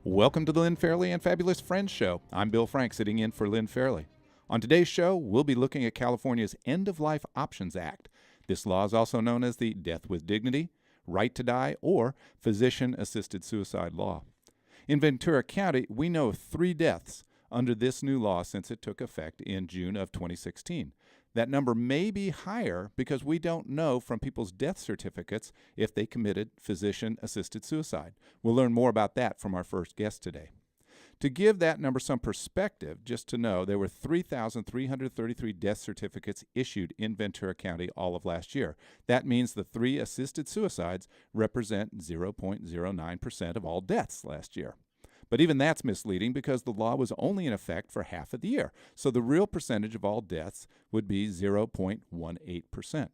Welcome to the Lynn Fairley and Fabulous Friends Show. I'm Bill Frank, sitting in for Lynn Fairley. On today's show, we'll be looking at California's End-of-Life Options Act. This law is also known as the Death with Dignity, Right to Die, or Physician-Assisted Suicide Law. In Ventura County, we know of 3 deaths under this new law since it took effect in June of 2016. That number may be higher because we don't know from people's death certificates if they committed physician-assisted suicide. We'll learn more about that from our first guest today. To give that number some perspective, just to know, there were 3,333 death certificates issued in Ventura County all of last year. That means the 3 assisted suicides represent 0.09% of all deaths last year. But even that's misleading because the law was only in effect for half of the year, so the real percentage of all deaths would be 0.18%.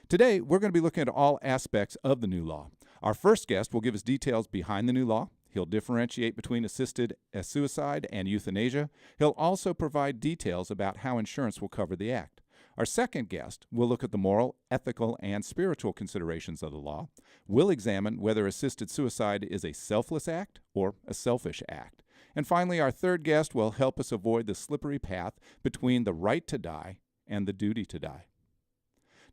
Today, we're going to be looking at all aspects of the new law. Our first guest will give us details behind the new law. He'll differentiate between assisted suicide and euthanasia. He'll also provide details about how insurance will cover the act. Our second guest will look at the moral, ethical, and spiritual considerations of the law. We'll examine whether assisted suicide is a selfless act or a selfish act. And finally, our third guest will help us avoid the slippery path between the right to die and the duty to die.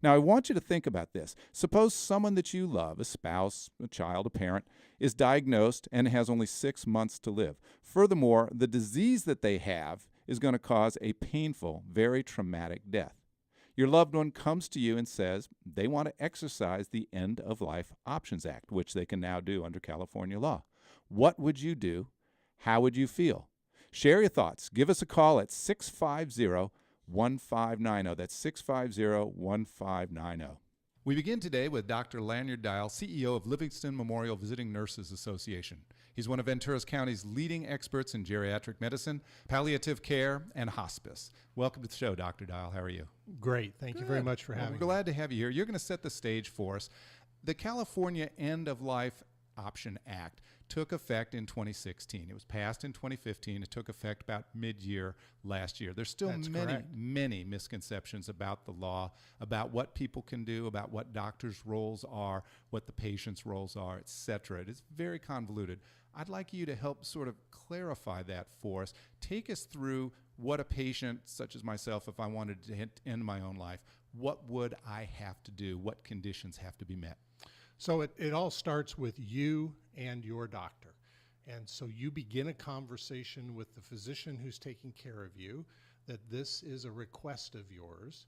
Now, I want you to think about this. Suppose someone that you love, a spouse, a child, a parent, is diagnosed and has only 6 months to live. Furthermore, the disease that they have is going to cause a painful, very traumatic death. Your loved one comes to you and says they want to exercise the End-of-Life Options Act, which they can now do under California law. What would you do? How would you feel? Share your thoughts. Give us a call at 650-1590. That's 650-1590. We begin today with Dr. Lanyard Dial, CEO of Livingston Memorial Visiting Nurses Association. He's one of Ventura County's leading experts in geriatric medicine, palliative care, and hospice. Welcome to the show, Dr. Dial. How are you? Great. Thank you very much for having me. We're glad to have you here. You're going to set the stage for us. The California End-of-Life Option Act took effect in 2016. It was passed in 2015. It took effect about mid-year last year. There's still many misconceptions about the law, about what people can do, about what doctors' roles are, what the patient's roles are, etc. It is very convoluted. I'd like you to help sort of clarify that for us. Take us through what a patient, such as myself, if I wanted to end my own life, what would I have to do? What conditions have to be met? So it all starts with you and your doctor. And so you begin a conversation with the physician who's taking care of you, that this is a request of yours.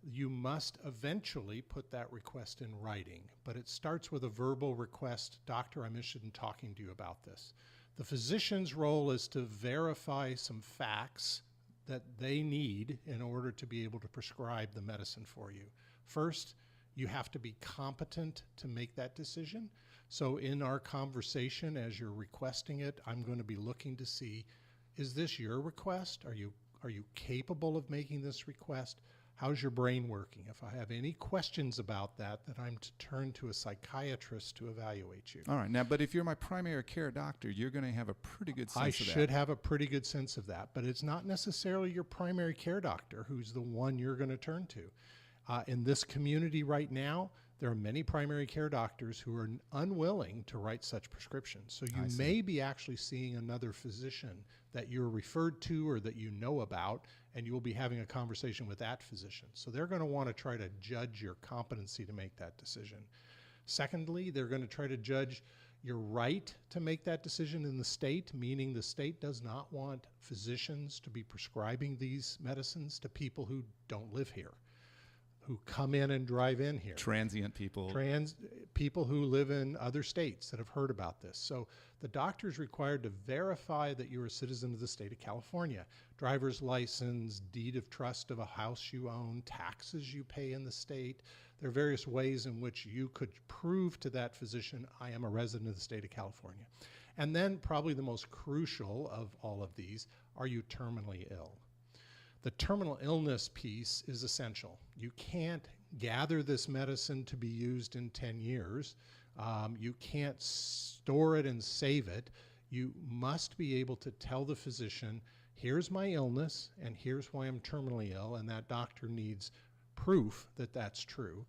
You must eventually put that request in writing, but it starts with a verbal request. Doctor, I'm interested in talking to you about this. The physician's role is to verify some facts that they need in order to be able to prescribe the medicine for you. First, you have to be competent to make that decision. So in our conversation, as you're requesting it, I'm going to be looking to see, is this your request? Are you capable of making this request? How's your brain working? If I have any questions about that, then I'm to turn to a psychiatrist to evaluate you. All right. Now, but if you're my primary care doctor, you're going to have a pretty good sense of that. I should have a pretty good sense of that, but it's not necessarily your primary care doctor who's the one you're going to turn to. In this community right now, there are many primary care doctors who are unwilling to write such prescriptions. So you may be actually seeing another physician that you're referred to or that you know about, and you will be having a conversation with that physician. So they're going to want to try to judge your competency to make that decision. Secondly, they're going to try to judge your right to make that decision in the state, meaning the state does not want physicians to be prescribing these medicines to people who don't live here, who come in and drive in here. Transient people. People who live in other states that have heard about this. So the doctor is required to verify that you're a citizen of the state of California. Driver's license, deed of trust of a house you own, taxes you pay in the state. There are various ways in which you could prove to that physician, I am a resident of the state of California. And then probably the most crucial of all of these, are you terminally ill? The terminal illness piece is essential. You can't gather this medicine to be used in 10 years. You can't store it and save it. You must be able to tell the physician, here's my illness and here's why I'm terminally ill, and that doctor needs proof that that's true.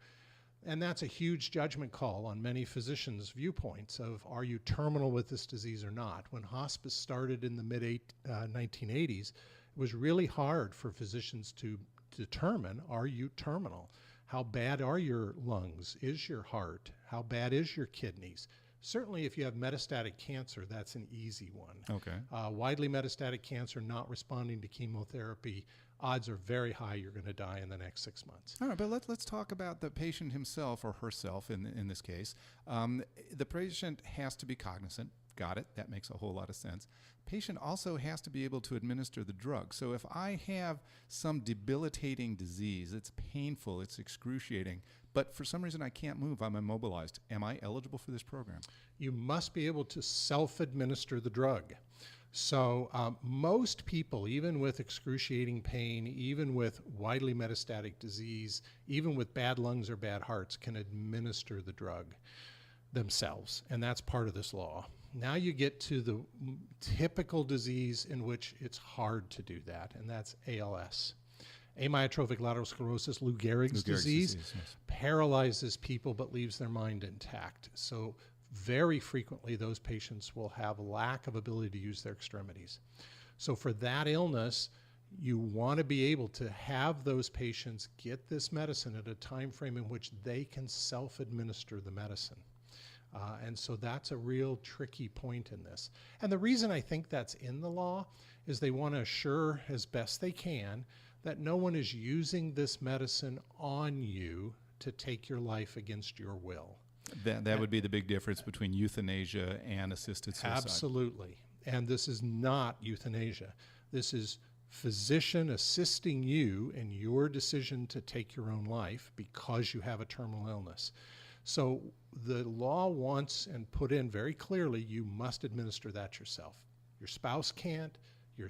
And that's a huge judgment call on many physicians' viewpoints of, are you terminal with this disease or not? When hospice started in the mid-1980s, it was really hard for physicians to determine, are you terminal? How bad are your lungs? Is your heart? How bad is your kidneys? Certainly if you have metastatic cancer, that's an easy one. Okay. Widely metastatic cancer not responding to chemotherapy, odds are very high you're going to die in the next 6 months. All right, but let's talk about the patient himself or herself in this case. The patient has to be cognizant. Got it. That makes a whole lot of sense. Patient also has to be able to administer the drug. So if I have some debilitating disease, it's painful, it's excruciating, but for some reason I can't move, I'm immobilized, am I eligible for this program? You must be able to self-administer the drug. So most people, even with excruciating pain, even with widely metastatic disease, even with bad lungs or bad hearts, can administer the drug themselves, and that's part of this law. Now you get to the typical disease in which it's hard to do that, and that's ALS. Amyotrophic lateral sclerosis, Lou Gehrig's disease, yes. paralyzes people but leaves their mind intact. So very frequently those patients will have a lack of ability to use their extremities. So for that illness, you want to be able to have those patients get this medicine at a time frame in which they can self-administer the medicine. And so that's a real tricky point in this. And the reason I think that's in the law is they want to assure as best they can that no one is using this medicine on you to take your life against your will. That would be the big difference between euthanasia and assisted suicide. Absolutely. And this is not euthanasia. This is physician assisting you in your decision to take your own life because you have a terminal illness. So the law wants and put in very clearly, you must administer that yourself. Your spouse can't, your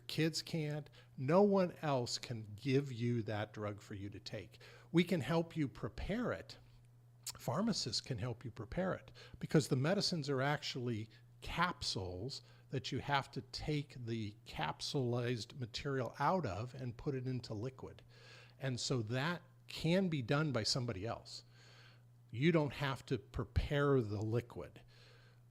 kids can't, no one else can give you that drug for you to take. We can help you prepare it. Pharmacists can help you prepare it because the medicines are actually capsules that you have to take the capsulized material out of and put it into liquid. And so that can be done by somebody else. You don't have to prepare the liquid,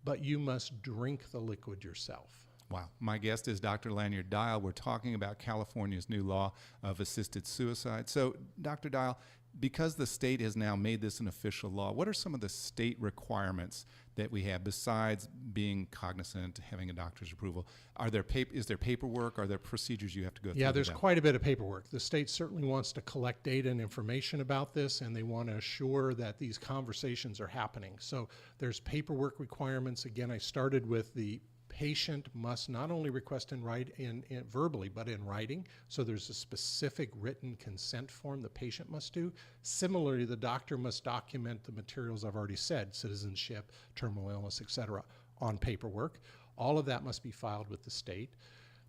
but you must drink the liquid yourself. Wow. My guest is Dr. Lanyard Dial. We're talking about California's new law of assisted suicide. So, Dr. Dial, because the state has now made this an official law, what are some of the state requirements that we have besides being cognizant, having a doctor's approval? Is there paperwork? Are there procedures you have to go through? Yeah, there's quite a bit of paperwork. The state certainly wants to collect data and information about this, and they want to assure that these conversations are happening. So there's paperwork requirements. Again, I started with the patient must not only request verbally, but in writing. So there's a specific written consent form the patient must do. Similarly, the doctor must document the materials I've already said, citizenship, terminal illness, et cetera, on paperwork. All of that must be filed with the state.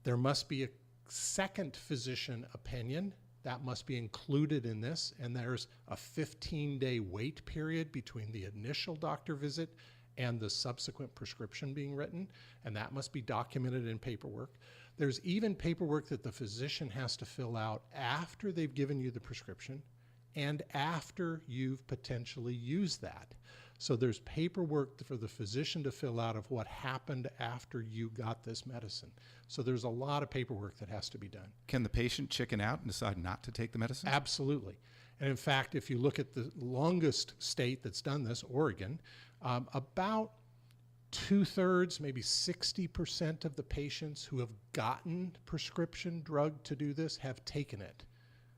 There must be a second physician opinion that must be included in this, and there's a 15-day wait period between the initial doctor visit and the subsequent prescription being written, and that must be documented in paperwork. There's even paperwork that the physician has to fill out after they've given you the prescription and after you've potentially used that. So there's paperwork for the physician to fill out of what happened after you got this medicine. So there's a lot of paperwork that has to be done. Can the patient chicken out and decide not to take the medicine? Absolutely. And in fact, if you look at the longest state that's done this, Oregon, about 2/3, maybe 60% of the patients who have gotten prescription drug to do this have taken it.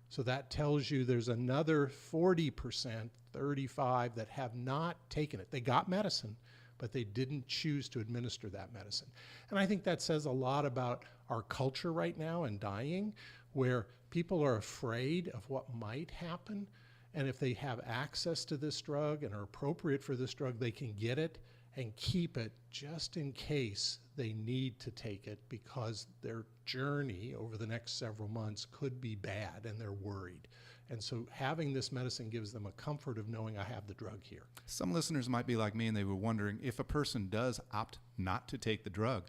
So that tells you there's another 40%, 35 that have not taken it. They got medicine, but they didn't choose to administer that medicine. And I think that says a lot about our culture right now in dying, where people are afraid of what might happen. And if they have access to this drug and are appropriate for this drug, they can get it and keep it just in case they need to take it because their journey over the next several months could be bad and they're worried. And so having this medicine gives them a comfort of knowing I have the drug here. Some listeners might be like me and they were wondering if a person does opt not to take the drug,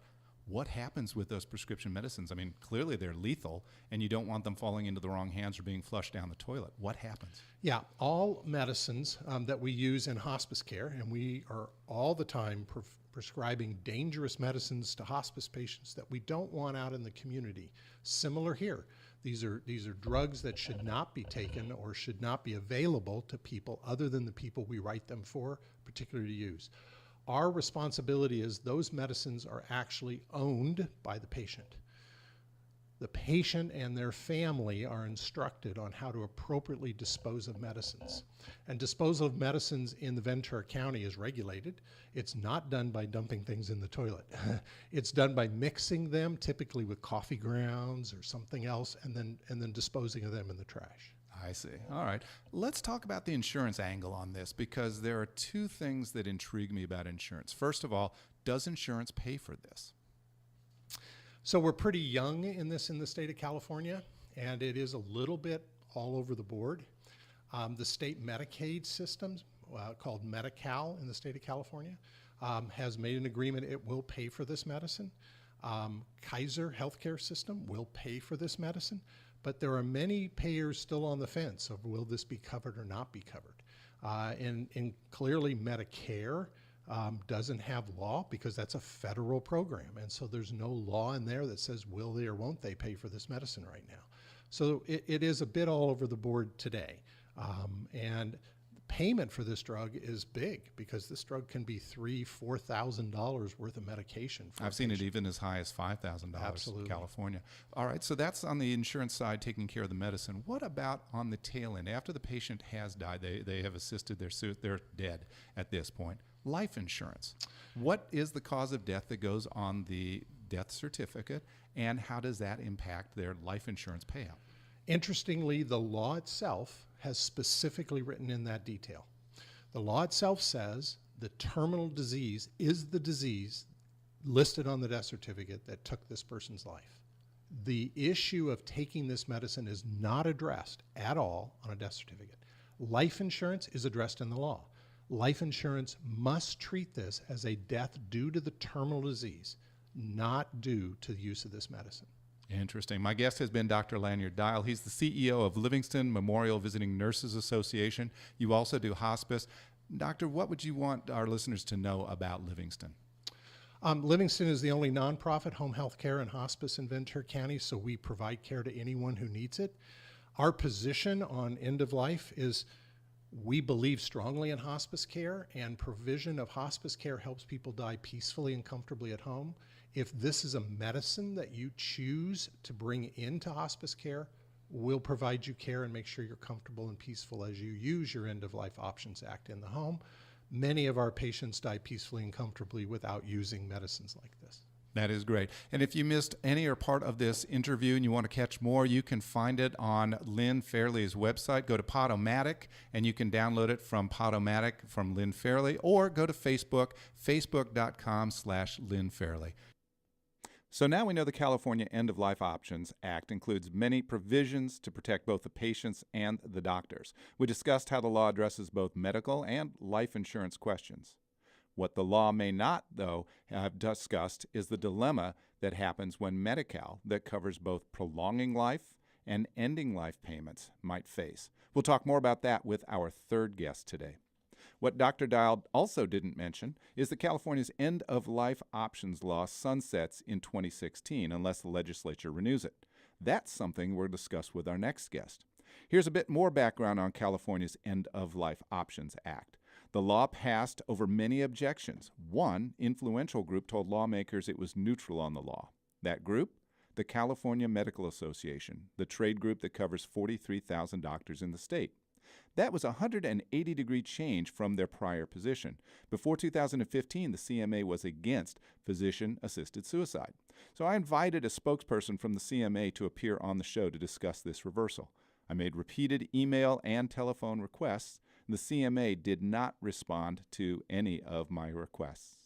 What happens with those prescription medicines? I mean, clearly they're lethal, and you don't want them falling into the wrong hands or being flushed down the toilet. What happens? Yeah, all medicines that we use in hospice care, and we are all the time prescribing dangerous medicines to hospice patients that we don't want out in the community. Similar here. These are drugs that should not be taken or should not be available to people other than the people we write them for, particularly to use. Our responsibility is those medicines are actually owned by the patient. The patient and their family are instructed on how to appropriately dispose of medicines. And disposal of medicines in the Ventura County is regulated. It's not done by dumping things in the toilet. It's done by mixing them, typically with coffee grounds or something else, and then disposing of them in the trash. I see. All right. Let's talk about the insurance angle on this, because there are two things that intrigue me about insurance. First of all, does insurance pay for this? So we're pretty young in this in the state of California, and it is a little bit all over the board. The state Medicaid system, called Medi-Cal in the state of California, has made an agreement it will pay for this medicine. Kaiser healthcare system will pay for this medicine, but there are many payers still on the fence of will this be covered or not be covered. And clearly Medicare doesn't have law because that's a federal program. And so there's no law in there that says will they or won't they pay for this medicine right now. So it is a bit all over the board today. And payment for this drug is big because this drug can be $3,000-$4,000 worth of medication. I've seen it even as high as $5,000 in California. All right, so that's on the insurance side, taking care of the medicine. What about on the tail end? After the patient has died, they have assisted their suit, they're dead at this point. Life insurance. What is the cause of death that goes on the death certificate, and how does that impact their life insurance payout? Interestingly, the law itself has specifically written in that detail. The law itself says the terminal disease is the disease listed on the death certificate that took this person's life. The issue of taking this medicine is not addressed at all on a death certificate. Life insurance is addressed in the law. Life insurance must treat this as a death due to the terminal disease, not due to the use of this medicine. Interesting. My guest has been Dr. Lanyard Dial. He's the CEO of Livingston Memorial Visiting Nurses Association. You also do hospice. Doctor, what would you want our listeners to know about Livingston? Livingston is the only nonprofit home health care and hospice in Ventura County, so we provide care to anyone who needs it. Our position on end of life is we believe strongly in hospice care, and provision of hospice care helps people die peacefully and comfortably at home. If this is a medicine that you choose to bring into hospice care, we'll provide you care and make sure you're comfortable and peaceful as you use your End of Life Options Act in the home. Many of our patients die peacefully and comfortably without using medicines like this. That is great. And if you missed any or part of this interview and you want to catch more, you can find it on Lynn Fairley's website. Go to Podomatic, and you can download it from Podomatic from Lynn Fairley, or go to Facebook, facebook.com/Lynn Fairley. So now we know the California End of Life Options Act includes many provisions to protect both the patients and the doctors. We discussed how the law addresses both medical and life insurance questions. What the law may not, though, have discussed is the dilemma that happens when Medi-Cal, that covers both prolonging life and ending life payments, might face. We'll talk more about that with our third guest today. What Dr. Dial also didn't mention is that California's End of Life Options Law sunsets in 2016 unless the legislature renews it. That's something we'll discuss with our next guest. Here's a bit more background on California's End of Life Options Act. The law passed over many objections. One influential group told lawmakers it was neutral on the law. That group? The California Medical Association, the trade group that covers 43,000 doctors in the state. That was a 180-degree change from their prior position. Before 2015, the CMA was against physician-assisted suicide. So I invited a spokesperson from the CMA to appear on the show to discuss this reversal. I made repeated email and telephone requests. The CMA did not respond to any of my requests.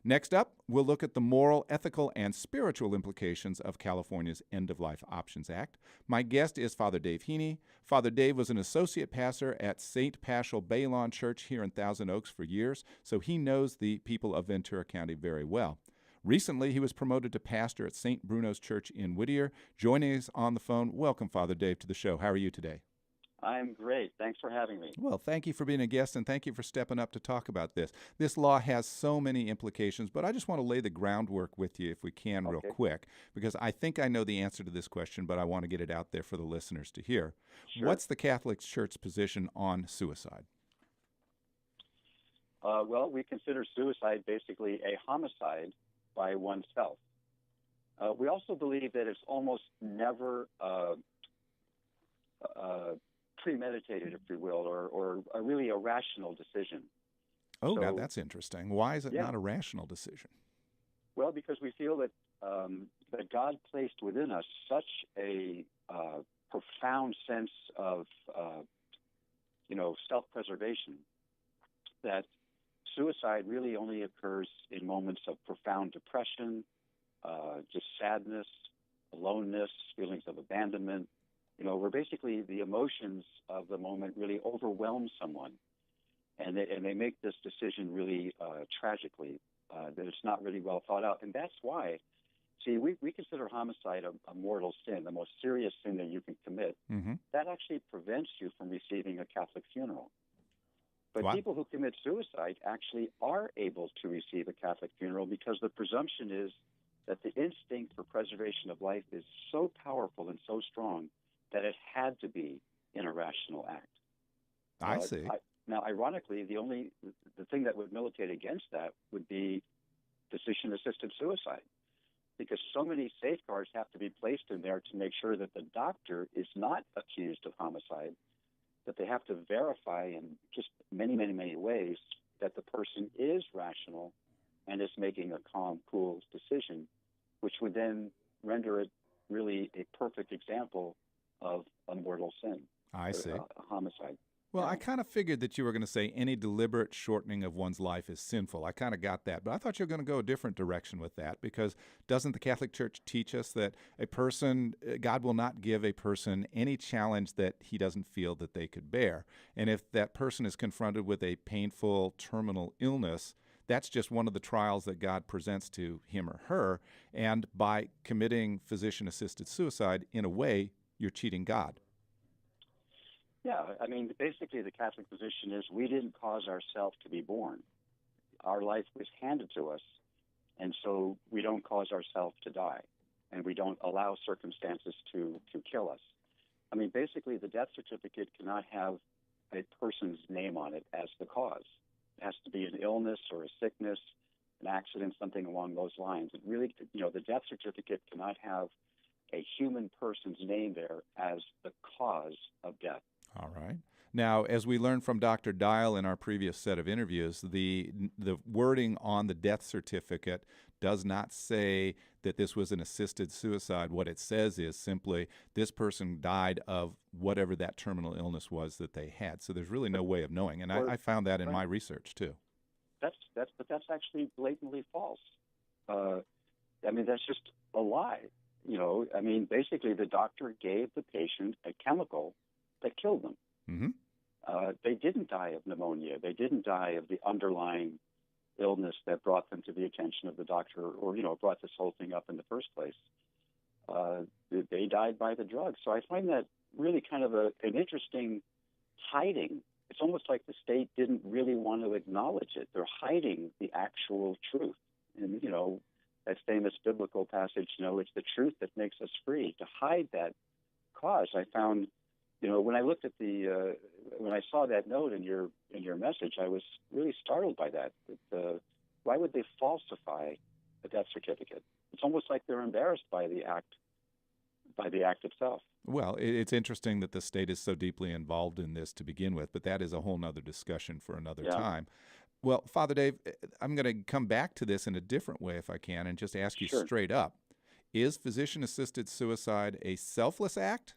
Next up, we'll look at the moral, ethical, and spiritual implications of California's End of Life Options Act. My guest is Father Dave Heaney. Father Dave was an associate pastor at St. Paschal Baylon Church here in Thousand Oaks for years, so he knows the people of Ventura County very well. Recently, he was promoted to pastor at St. Bruno's Church in Whittier. Joining us on the phone, welcome, Father Dave, to the show. How are you today? I'm great. Thanks for having me. Well, thank you for being a guest, and thank you for stepping up to talk about this. This law has so many implications, but I just want to lay the groundwork with you, if we can, real quick, because I think I know the answer to this question, but I want to get it out there for the listeners to hear. Sure. What's the Catholic Church's position on suicide? Well, we consider suicide basically a homicide by oneself. We also believe that it's almost never premeditated, if you will, or really a rational decision. Oh, now that's interesting. Why is it not a rational decision? Well, because we feel that that God placed within us such a profound sense of self-preservation that suicide really only occurs in moments of profound depression, just sadness, aloneness, feelings of abandonment. Where basically the emotions of the moment really overwhelm someone, and they make this decision really tragically, that it's not really well thought out. And that's why, see, we consider homicide a mortal sin, the most serious sin that you can commit. Mm-hmm. That actually prevents you from receiving a Catholic funeral. But people who commit suicide actually are able to receive a Catholic funeral because the presumption is that the instinct for preservation of life is so powerful and so strong that it had to be in a rational act. I see. Now, ironically, the thing that would militate against that would be physician-assisted suicide, because so many safeguards have to be placed in there to make sure that the doctor is not accused of homicide, that they have to verify in just many, many, many ways that the person is rational and is making a calm, cool decision, which would then render it really a perfect example of a mortal sin. I see. A homicide. Well, I kind of figured that you were going to say any deliberate shortening of one's life is sinful. I kind of got that, but I thought you were going to go a different direction with that, because doesn't the Catholic Church teach us that God will not give a person any challenge that he doesn't feel that they could bear? And if that person is confronted with a painful terminal illness, that's just one of the trials that God presents to him or her, and by committing physician-assisted suicide, in a way, you're cheating God. Yeah, I mean, basically the Catholic position is we didn't cause ourselves to be born. Our life was handed to us, and so we don't cause ourselves to die, and we don't allow circumstances to kill us. I mean, basically the death certificate cannot have a person's name on it as the cause. It has to be an illness or a sickness, an accident, something along those lines. It really, the death certificate cannot have a human person's name there as the cause of death. All right. Now, as we learned from Dr. Dial in our previous set of interviews, the wording on the death certificate does not say that this was an assisted suicide. What it says is simply this person died of whatever that terminal illness was that they had. So there's really no way of knowing, and I found that in my research too. But that's actually blatantly false. I mean, that's just a lie. I mean, basically the doctor gave the patient a chemical that killed them. Mm-hmm. They didn't die of pneumonia. They didn't die of the underlying illness that brought them to the attention of the doctor, or brought this whole thing up in the first place. They died by the drug. So I find that really kind of an interesting hiding. It's almost like the state didn't really want to acknowledge it. They're hiding the actual truth. And that famous biblical passage, it's the truth that makes us free. To hide that cause, I found, when I looked at when I saw that note in your message, I was really startled by that. Why would they falsify a death certificate? It's almost like they're embarrassed by the act itself. Well, it's interesting that the state is so deeply involved in this to begin with, but that is a whole nother discussion for another time. Well, Father Dave, I'm going to come back to this in a different way if I can, and just ask you straight up. Is physician-assisted suicide a selfless act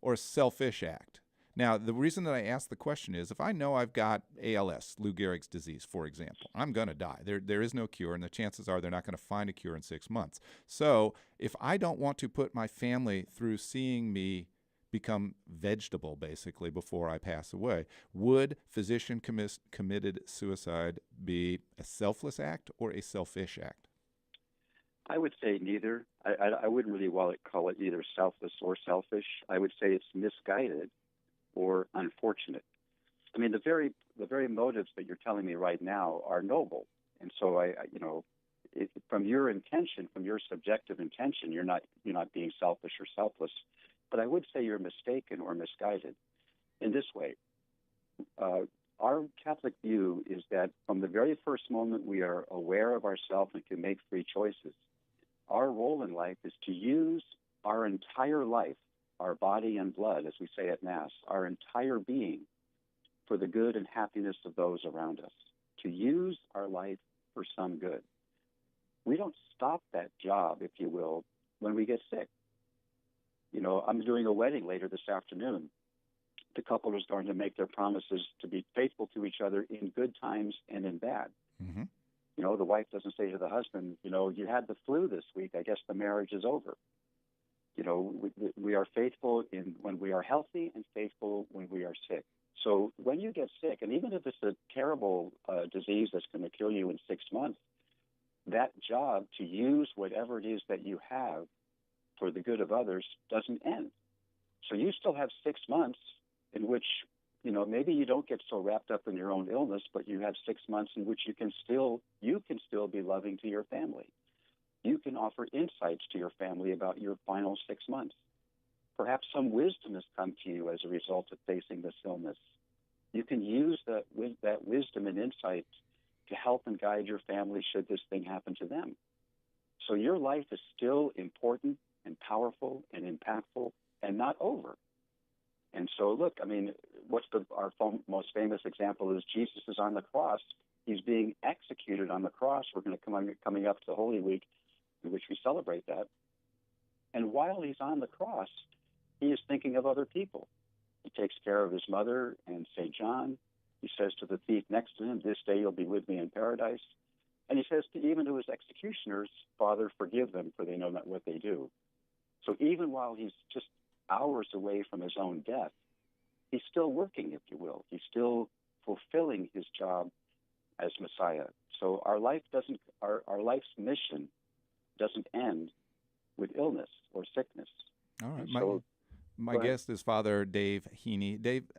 or a selfish act? Now, the reason that I ask the question is if I know I've got ALS, Lou Gehrig's disease, for example, I'm going to die. There is no cure, and the chances are they're not going to find a cure in 6 months. So if I don't want to put my family through seeing me become vegetable, basically, before I pass away, would physician-committed suicide be a selfless act or a selfish act? I would say neither. I wouldn't really call it either selfless or selfish. I would say it's misguided or unfortunate. I mean, the very motives that you're telling me right now are noble, and so from your intention, from your subjective intention, you're not being selfish or selfless. But I would say you're mistaken or misguided in this way. Our Catholic view is that from the very first moment we are aware of ourselves and can make free choices, our role in life is to use our entire life, our body and blood, as we say at Mass, our entire being for the good and happiness of those around us, to use our life for some good. We don't stop that job, if you will, when we get sick. I'm doing a wedding later this afternoon. The couple is going to make their promises to be faithful to each other in good times and in bad. Mm-hmm. The wife doesn't say to the husband, you had the flu this week. I guess the marriage is over. We are faithful when we are healthy and faithful when we are sick. So when you get sick, and even if it's a terrible disease that's going to kill you in 6 months, that job to use whatever it is that you have for the good of others doesn't end. So you still have 6 months in which, maybe you don't get so wrapped up in your own illness, but you have 6 months in which you can still be loving to your family. You can offer insights to your family about your final 6 months. Perhaps some wisdom has come to you as a result of facing this illness. You can use that wisdom and insight to help and guide your family should this thing happen to them. So your life is still important and powerful and impactful and not over. And so, look, I mean, our most famous example is Jesus is on the cross. He's being executed on the cross. We're going to coming up to Holy Week, in which we celebrate that. And while he's on the cross, he is thinking of other people. He takes care of his mother and St. John. He says to the thief next to him, "This day you'll be with me in paradise." And he says even to his executioners, "Father, forgive them, for they know not what they do." So even while he's just hours away from his own death, he's still working, if you will. He's still fulfilling his job as Messiah. So our life's mission doesn't end with illness or sickness. All right. So, my guest is Father Dave Heaney. Dave,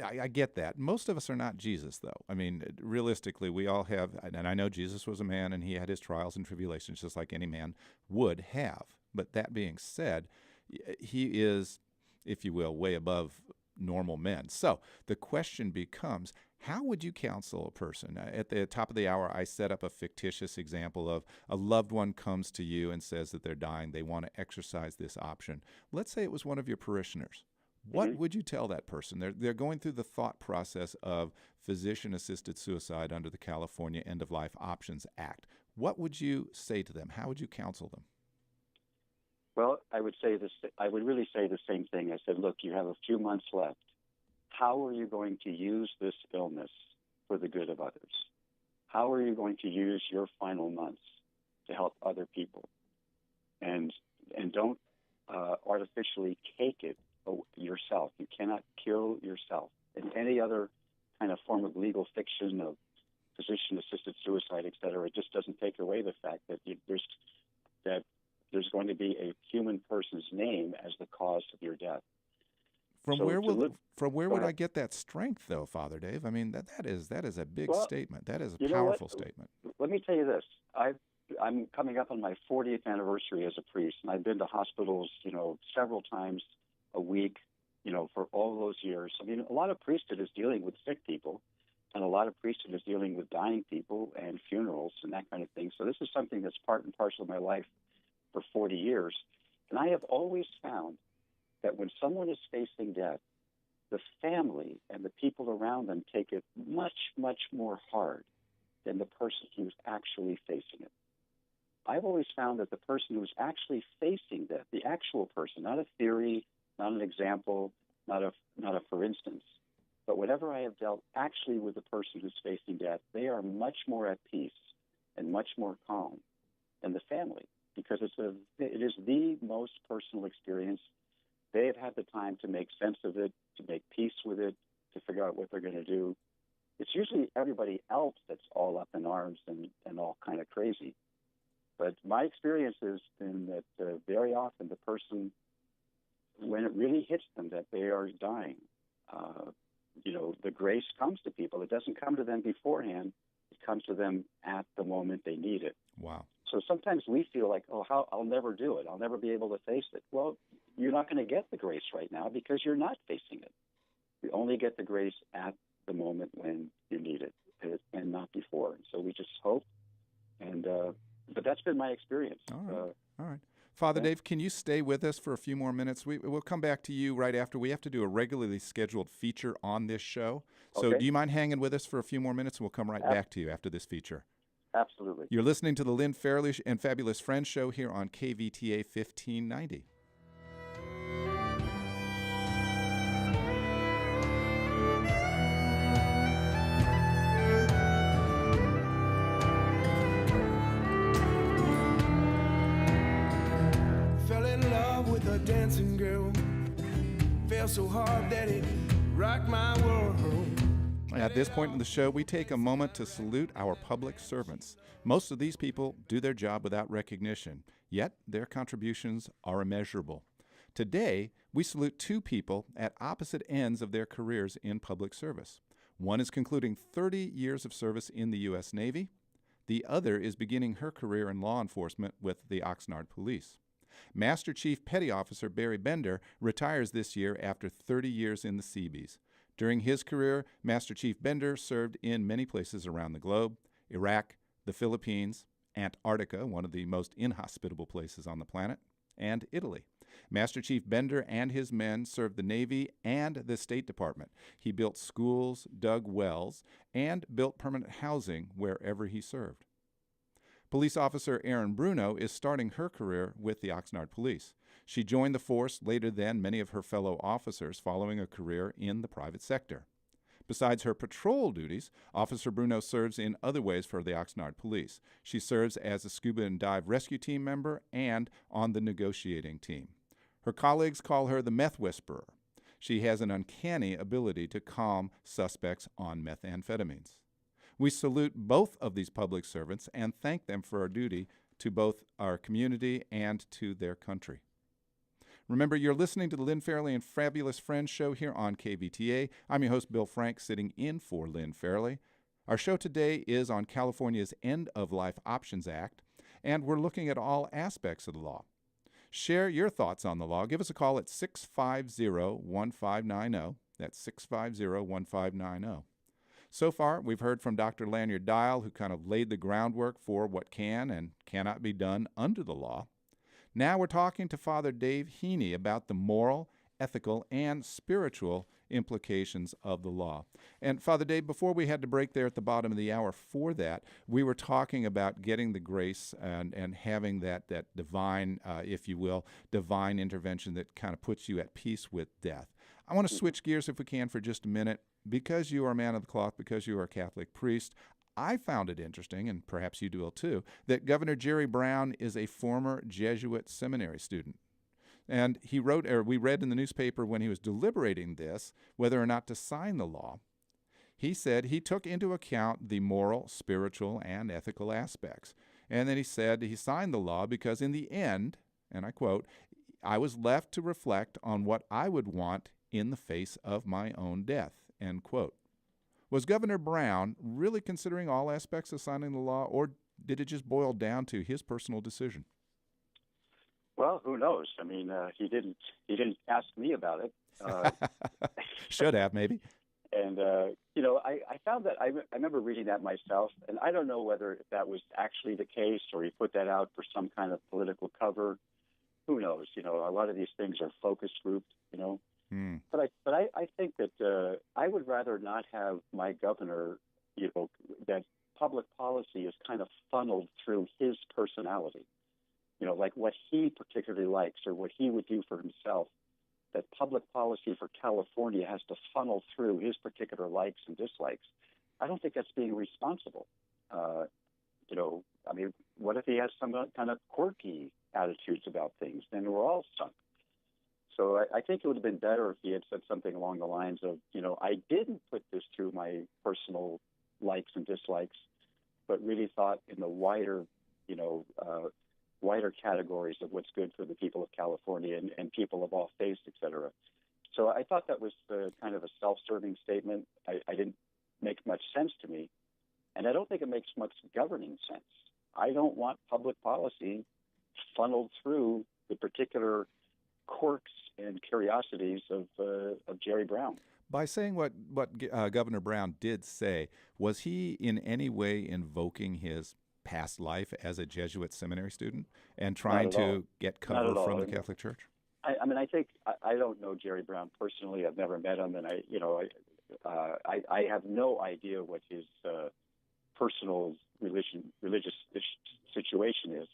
I get that. Most of us are not Jesus, though. I mean, realistically, we all have, and I know Jesus was a man and he had his trials and tribulations just like any man would have. But that being said, he is, if you will, way above normal men. So the question becomes, how would you counsel a person? At the top of the hour, I set up a fictitious example of a loved one comes to you and says that they're dying. They want to exercise this option. Let's say it was one of your parishioners. What would you tell that person? They're going through the thought process of physician-assisted suicide under the California End-of-Life Options Act. What would you say to them? How would you counsel them? Well, I would really say the same thing. I said, look, you have a few months left. How are you going to use this illness for the good of others? How are you going to use your final months to help other people? And don't artificially take it yourself. You cannot kill yourself. In any other kind of form of legal fiction of physician-assisted suicide, et cetera, it just doesn't take away the fact that there's going to be a human person's name as the cause of your death. From where would I get that strength, though, Father Dave? I mean, that is a big statement. That is a powerful statement. Let me tell you this. I'm coming up on my 40th anniversary as a priest, and I've been to hospitals, several times a week, for all those years. I mean, a lot of priesthood is dealing with sick people, and a lot of priesthood is dealing with dying people and funerals and that kind of thing. So this is something that's part and parcel of my life for 40 years. And I have always found that when someone is facing death, the family and the people around them take it much, much more hard than the person who's actually facing it. I've always found that the person who's actually facing death, the actual person, not a theory, not an example, not a for instance, but whenever I have dealt actually with the person who's facing death, they are much more at peace and much more calm than the family, because it is the most personal experience. They have had the time to make sense of it, to make peace with it, to figure out what they're going to do. It's usually everybody else that's all up in arms and all kind of crazy. But my experience has been that very often the person, when it really hits them that they are dying, the grace comes to people. It doesn't come to them beforehand. It comes to them at the moment they need it. Wow. So sometimes we feel like, I'll never do it. I'll never be able to face it. Well, you're not going to get the grace right now because you're not facing it. You only get the grace at the moment when you need it, and not before. So we just hope. But that's been my experience. All right. Father Dave, can you stay with us for a few more minutes? We'll come back to you right after. We have to do a regularly scheduled feature on this show. So Okay. do you mind hanging with us for a few more minutes? We'll come right back to you after this feature. Absolutely. You're listening to the Lynn Fairley and Fabulous Friends show here on KVTA 1590. Fell in love with a dancing girl. Fell so hard that it rocked my world. At this point in the show, we take a moment to salute our public servants. Most of these people do their job without recognition, yet their contributions are immeasurable. Today, we salute two people at opposite ends of their careers in public service. One is concluding 30 years of service in the U.S. Navy. The other is beginning her career in law enforcement with the Oxnard Police. Master Chief Petty Officer Barry Bender retires this year after 30 years in the Seabees. During his career, Master Chief Bender served in many places around the globe: Iraq, the Philippines, Antarctica, one of the most inhospitable places on the planet, and Italy. Master Chief Bender and his men served the Navy and the State Department. He built schools, dug wells, and built permanent housing wherever he served. Police Officer Erin Bruno is starting her career with the Oxnard Police. She joined the force later than many of her fellow officers, following a career in the private sector. Besides her patrol duties, Officer Bruno serves in other ways for the Oxnard Police. She serves as a scuba and dive rescue team member and on the negotiating team. Her colleagues call her the meth whisperer. She has an uncanny ability to calm suspects on methamphetamines. We salute both of these public servants and thank them for our duty to both our community and to their country. Remember, you're listening to the Lynn Fairley and Fabulous Friends show here on KVTA. I'm your host, Bill Frank, sitting in for Lynn Fairley. Our show today is on California's End of Life Options Act, and we're looking at all aspects of the law. Share your thoughts on the law. Give us a call at 650-1590. That's 650-1590. So far, we've heard from Dr. Lanyard Dial, who kind of laid the groundwork for what can and cannot be done under the law. Now we're talking to Father Dave Heaney about the moral, ethical, and spiritual implications of the law. And Father Dave, before we had to break there at the bottom of the hour for that, we were talking about getting the grace and having that divine, if you will, divine intervention that kind of puts you at peace with death. I want to switch gears, if we can, for just a minute. Because you are a man of the cloth, because you are a Catholic priest, I found it interesting, and perhaps you will too, that Governor Jerry Brown is a former Jesuit seminary student. And we read in the newspaper when he was deliberating this, whether or not to sign the law, he said he took into account the moral, spiritual, and ethical aspects. And then he said he signed the law because in the end, and I quote, "I was left to reflect on what I would want in the face of my own death," end quote. Was Governor Brown really considering all aspects of signing the law, or did it just boil down to his personal decision? Well, who knows? I mean, he didn't ask me about it. Should have, maybe. And, I found that I remember reading that myself, and I don't know whether that was actually the case or he put that out for some kind of political cover. Who knows? A lot of these things are focus grouped, But I think that I would rather not have my governor, that public policy is kind of funneled through his personality, like what he particularly likes or what he would do for himself. That public policy for California has to funnel through his particular likes and dislikes. I don't think that's being responsible. What if he has some kind of quirky attitudes about things? Then we're all sunk. So I think it would have been better if he had said something along the lines of, I didn't put this through my personal likes and dislikes, but really thought in the wider wider categories of what's good for the people of California and people of all faiths, et cetera. So I thought that was kind of a self-serving statement. I didn't make much sense to me, and I don't think it makes much governing sense. I don't want public policy funneled through the particular quirks and curiosities of Jerry Brown. By saying what Governor Brown did say, was he in any way invoking his past life as a Jesuit seminary student and trying to get cover from the Catholic Church? I think I don't know Jerry Brown personally. I've never met him, and I have no idea what his personal religious situation is.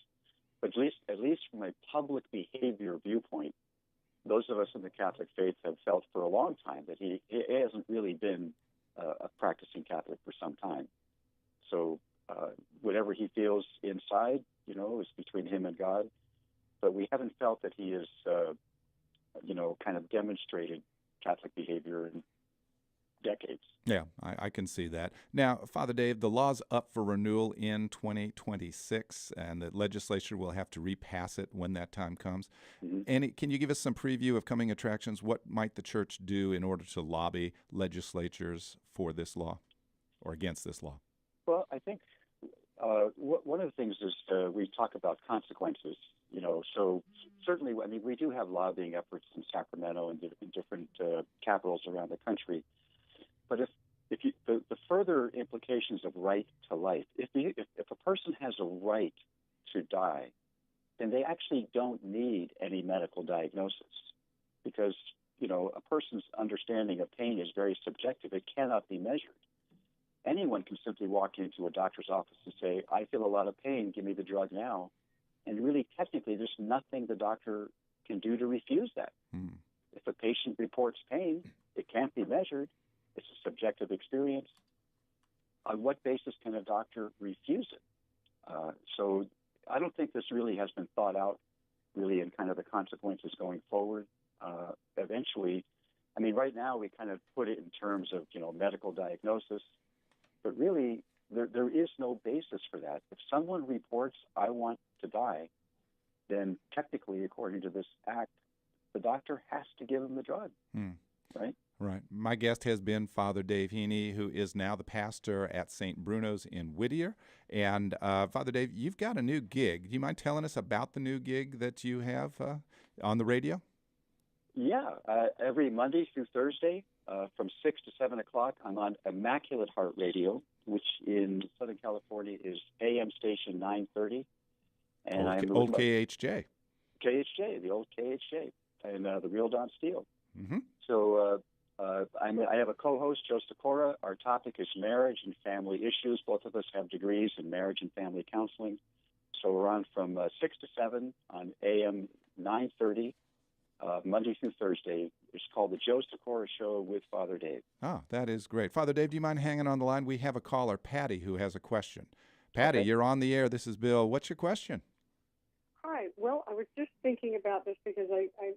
But at least from a public behavior viewpoint, those of us in the Catholic faith have felt for a long time that he hasn't really been a practicing Catholic for some time. So whatever he feels inside, is between him and God. But we haven't felt that he is, kind of demonstrated Catholic behavior in decades. Yeah, I can see that. Now, Father Dave, the law's up for renewal in 2026, and the legislature will have to repass it when that time comes. Mm-hmm. And can you give us some preview of coming attractions? What might the church do in order to lobby legislatures for this law or against this law? Well, I think one of the things is we talk about consequences. So certainly, we do have lobbying efforts in Sacramento and in different capitals around the country. But if the further implications of right to life, if a person has a right to die, then they actually don't need any medical diagnosis, because a person's understanding of pain is very subjective. It cannot be measured. Anyone can simply walk into a doctor's office and say, "I feel a lot of pain. Give me the drug now." And really, technically, there's nothing the doctor can do to refuse that. If a patient reports pain, it can't be measured. It's a subjective experience. On what basis can a doctor refuse it? So I don't think this really has been thought out really in kind of the consequences going forward. Eventually, right now we kind of put it in terms of, medical diagnosis, but really there is no basis for that. If someone reports, "I want to die," then technically, according to this act, the doctor has to give him the drug, right? Right. My guest has been Father Dave Heaney, who is now the pastor at St. Bruno's in Whittier. And Father Dave, you've got a new gig. Do you mind telling us about the new gig that you have on the radio? Yeah. Every Monday through Thursday from 6 to 7 o'clock, I'm on Immaculate Heart Radio, which in Southern California is AM station 930. And I'm old KHJ. KHJ, the old KHJ, and the real Don Steele. Mm-hmm. So I have a co-host, Joe Sikora. Our topic is marriage and family issues. Both of us have degrees in marriage and family counseling. So we're on from 6 to 7 on AM 930, Monday through Thursday. It's called the Joe Sikora Show with Father Dave. Oh, that is great. Father Dave, do you mind hanging on the line? We have a caller, Patty, who has a question. Patty, You're on the air. This is Bill. What's your question? Hi. Well, I was just thinking about this because I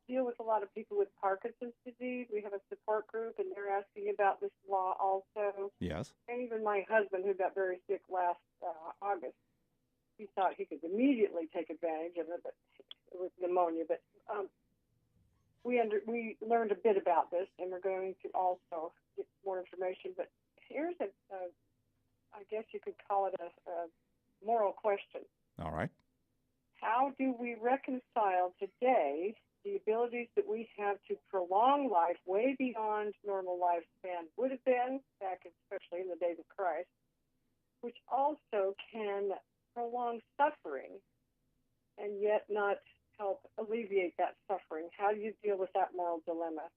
deal with a lot of people with Parkinson's disease. We have a support group, and they're asking about this law also. Yes. And even my husband, who got very sick last August, he thought he could immediately take advantage of it, but it was pneumonia. But we learned a bit about this, and we're going to also get more information. But here's I guess you could call it a moral question. All right. How do we reconcile today the abilities that we have to prolong life way beyond normal lifespan would have been, back especially in the days of Christ, which also can prolong suffering and yet not help alleviate that suffering? How do you deal with that moral dilemma?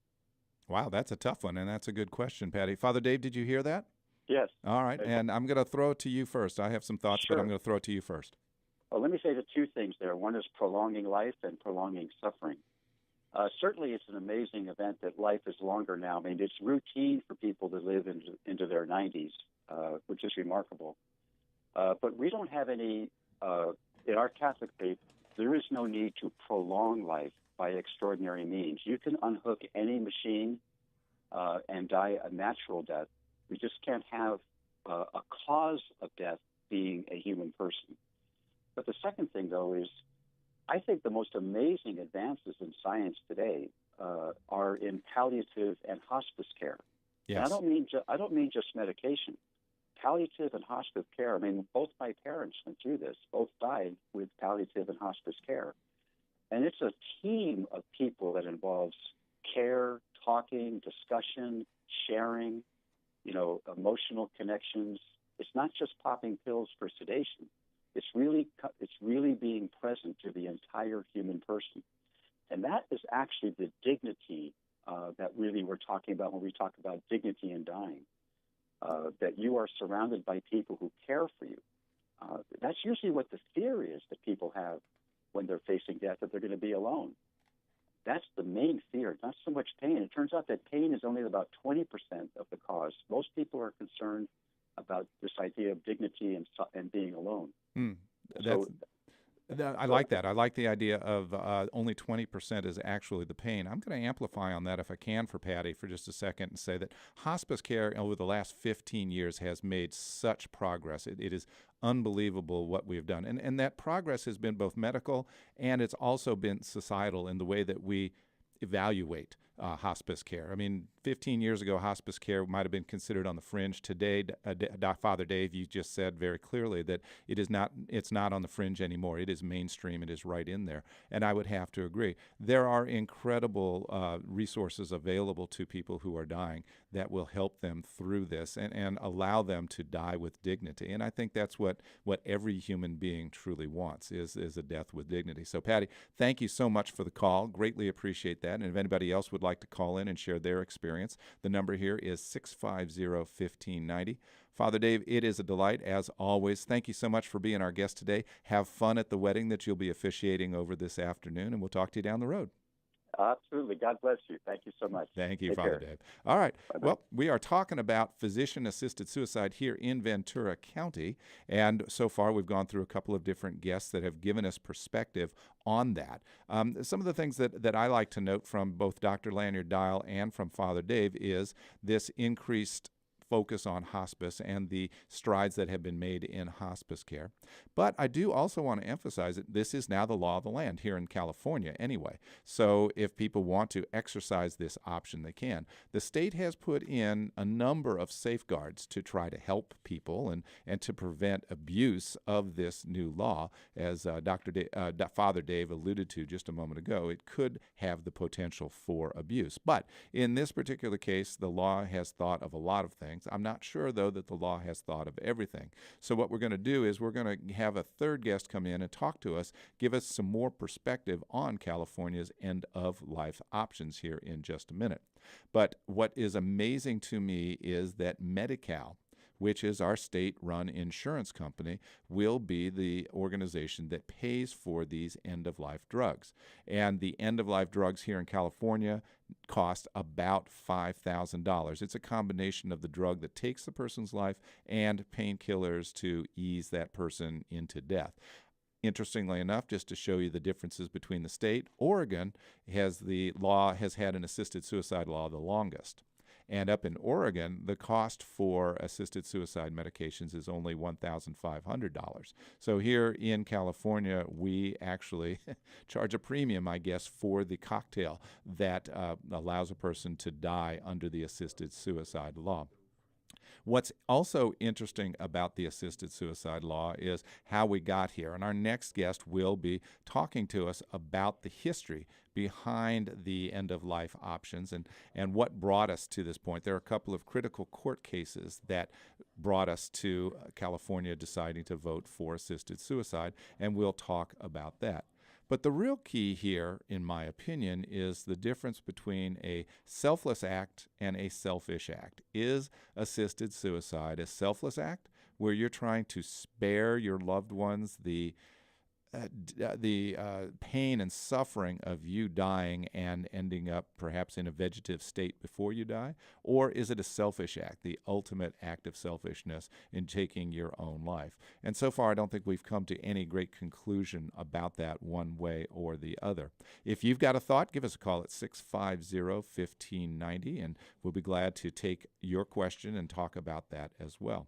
Wow, that's a tough one, and that's a good question, Patty. Father Dave, did you hear that? Yes. All right, and I'm going to throw it to you first. I have some thoughts, Sure. but I'm going to throw it to you first. Well, let me say the two things there. One is prolonging life and prolonging suffering. Certainly, it's an amazing event that life is longer now. It's routine for people to live into their 90s, which is remarkable. But we don't have any, in our Catholic faith, there is no need to prolong life by extraordinary means. You can unhook any machine and die a natural death. We just can't have a cause of death being a human person. But the second thing, though, is I think the most amazing advances in science today are in palliative and hospice care. Yes. And I don't mean just medication. Palliative and hospice care. I mean, both my parents went through this. Both died with palliative and hospice care, and it's a team of people that involves care, talking, discussion, sharing, emotional connections. It's not just popping pills for sedation. It's really being present to the entire human person. And that is actually the dignity that really we're talking about when we talk about dignity in dying, that you are surrounded by people who care for you. That's usually what the fear is that people have when they're facing death, that they're going to be alone. That's the main fear, not so much pain. It turns out that pain is only about 20% of the cause. Most people are concerned about this idea of dignity and being alone. I like that. I like the idea of only 20% is actually the pain. I'm going to amplify on that if I can for Patty for just a second and say that hospice care over the last 15 years has made such progress. It is unbelievable what we've done. And that progress has been both medical and it's also been societal in the way that we evaluate hospice care. I mean, 15 years ago, hospice care might have been considered on the fringe. Today, Father Dave, you just said very clearly that it's not on the fringe anymore. It is mainstream. It is right in there. And I would have to agree. There are incredible resources available to people who are dying that will help them through this and allow them to die with dignity. And I think that's what every human being truly wants is a death with dignity. So, Patty, thank you so much for the call. Greatly appreciate that. And if anybody else would like to call in and share their experience, the number here is 650-1590. Father Dave, it is a delight, as always. Thank you so much for being our guest today. Have fun at the wedding that you'll be officiating over this afternoon, and we'll talk to you down the road. Absolutely. God bless you. Thank you so much. Thank you, Take Father care. Dave. All right. Bye-bye. Well, we are talking about physician-assisted suicide here in Ventura County, and so far we've gone through a couple of different guests that have given us perspective on that. Some of the things that I like to note from both Dr. Lanyard-Dial and from Father Dave is this increased focus on hospice and the strides that have been made in hospice care. But I do also want to emphasize that this is now the law of the land here in California anyway. So if people want to exercise this option, they can. The state has put in a number of safeguards to try to help people and to prevent abuse of this new law. As Father Dave alluded to just a moment ago, it could have the potential for abuse. But in this particular case, the law has thought of a lot of things. I'm not sure, though, that the law has thought of everything. So what we're going to do is we're going to have a third guest come in and talk to us, give us some more perspective on California's end-of-life options here in just a minute. But what is amazing to me is that Medi-Cal, which is our state-run insurance company, will be the organization that pays for these end-of-life drugs. And the end-of-life drugs here in California cost about $5,000. It's a combination of the drug that takes the person's life and painkillers to ease that person into death. Interestingly enough, just to show you the differences between the state, Oregon has had an assisted suicide law the longest. And up in Oregon, the cost for assisted suicide medications is only $1,500. So here in California, we actually charge a premium, I guess, for the cocktail that allows a person to die under the assisted suicide law. What's also interesting about the assisted suicide law is how we got here. And our next guest will be talking to us about the history behind the end-of-life options and what brought us to this point. There are a couple of critical court cases that brought us to California deciding to vote for assisted suicide, and we'll talk about that. But the real key here, in my opinion, is the difference between a selfless act and a selfish act. Is assisted suicide a selfless act where you're trying to spare your loved ones the pain and suffering of you dying and ending up perhaps in a vegetative state before you die? Or is it a selfish act, the ultimate act of selfishness in taking your own life? And so far, I don't think we've come to any great conclusion about that one way or the other. If you've got a thought, give us a call at 650-1590, and we'll be glad to take your question and talk about that as well.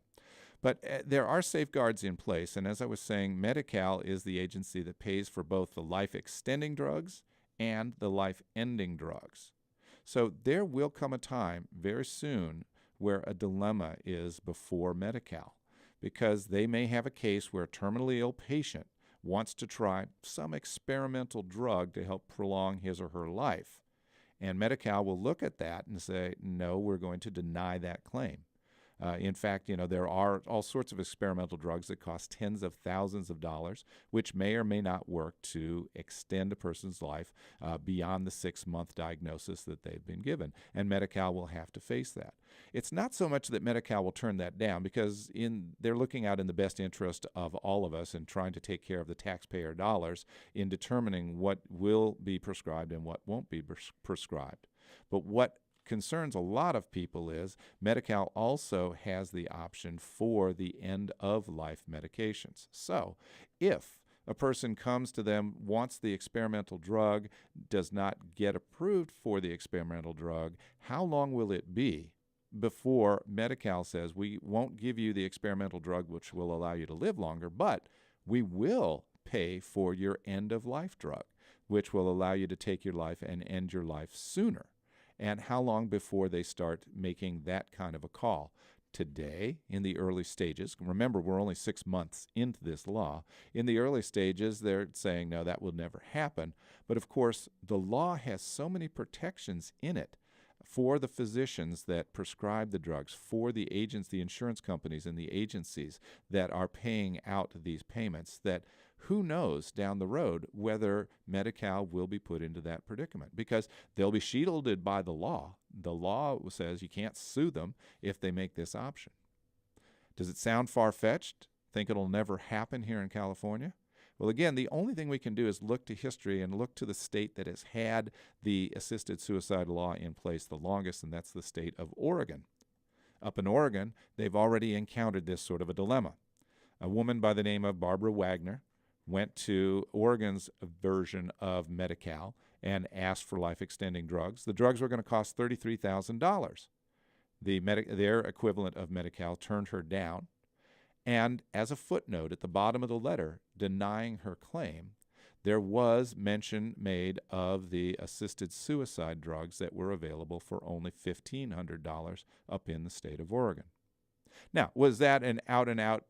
But there are safeguards in place, and as I was saying, Medi-Cal is the agency that pays for both the life-extending drugs and the life-ending drugs. So there will come a time very soon where a dilemma is before Medi-Cal, because they may have a case where a terminally ill patient wants to try some experimental drug to help prolong his or her life. And Medi-Cal will look at that and say, no, we're going to deny that claim. In fact, there are all sorts of experimental drugs that cost tens of thousands of dollars, which may or may not work to extend a person's life beyond the 6-month diagnosis that they've been given. And Medi-Cal will have to face that. It's not so much that Medi-Cal will turn that down, because they're looking out in the best interest of all of us and trying to take care of the taxpayer dollars in determining what will be prescribed and what won't be prescribed. But what concerns a lot of people is Medi-Cal also has the option for the end-of-life medications. So if a person comes to them, wants the experimental drug, does not get approved for the experimental drug, how long will it be before Medi-Cal says, we won't give you the experimental drug which will allow you to live longer, but we will pay for your end-of-life drug, which will allow you to take your life and end your life sooner? And how long before they start making that kind of a call? Today, in the early stages, remember, we're only 6 months into this law. In the early stages, they're saying, no, that will never happen. But of course, the law has so many protections in it for the physicians that prescribe the drugs, for the agents, the insurance companies and the agencies that are paying out these payments, that who knows down the road whether Medi-Cal will be put into that predicament, because they'll be shielded by the law. The law says you can't sue them if they make this option. Does it sound far-fetched? Think it'll never happen here in California? Well, again, the only thing we can do is look to history and look to the state that has had the assisted suicide law in place the longest, and that's the state of Oregon. Up in Oregon, they've already encountered this sort of a dilemma. A woman by the name of Barbara Wagner went to Oregon's version of Medi-Cal and asked for life-extending drugs. The drugs were going to cost $33,000. Their equivalent of Medi-Cal turned her down. And as a footnote at the bottom of the letter denying her claim, there was mention made of the assisted suicide drugs that were available for only $1,500 up in the state of Oregon. Now, was that an out-and-out